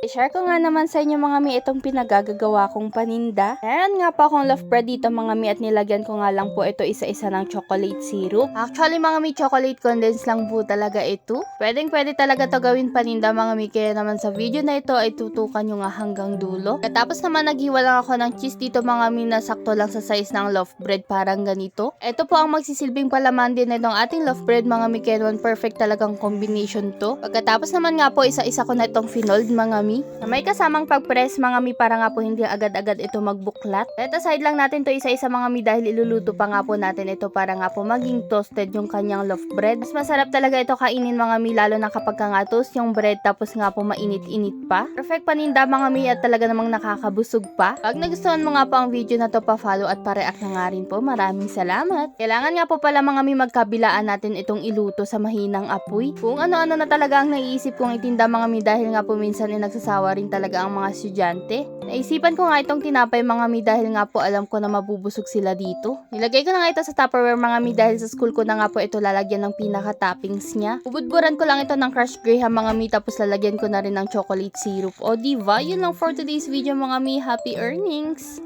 I-share ko nga naman sa inyo mga mi itong pinagagagawa kong paninda. Meron nga po akong loaf bread dito mga mi at nilagyan ko nga lang po ito isa-isa ng chocolate syrup. Actually mga mi, chocolate condensed lang po talaga ito. Pwede talaga to gawin paninda mga mi, kaya naman sa video na ito ay tutukan nyo nga hanggang dulo. Katapos naman naghiwa lang ako ng cheese dito mga mi na sakto lang sa size ng loaf bread, parang ganito. Ito po ang magsisilbing palaman din na itong ating loaf bread mga mi, kaya naman perfect talagang combination to. Pagkatapos naman nga po isa-isa ko na itong finold mga mi, na may kasamang pag-press mga mi para nga po hindi agad-agad ito magbuklat. At aside lang natin to isa-isa mga mi dahil iluluto pa nga po natin ito para nga po maging toasted yung kanyang loaf bread. Mas masarap talaga ito kainin mga mi, lalo na kapag nga toast yung bread tapos nga po mainit-init pa. Perfect paninda mga mi at talaga namang nakakabusog pa. Pag nagustuhan mo nga po ang video na to, pa-follow at pa-react na nga rin po. Maraming salamat. Kailangan nga po pala mga mi magkabilaan natin itong iluto sa mahinang apoy. Kung ano-ano na talaga ang naiisip kong itinda mga mi dahil nga po minsan ay nagsasawa rin talaga ang mga estudyante. Naisipan ko nga itong tinapay mga mi dahil nga po alam ko na mabubusog sila dito. Nilagay ko na nga ito sa Tupperware mga mi dahil sa school ko na nga po ito lalagyan ng pinaka-toppings niya. Bubudburan ko lang ito ng crushed graham mga mi tapos lalagyan ko na rin ng chocolate syrup. O diba? Yun lang for today's video mga mi. Happy earnings!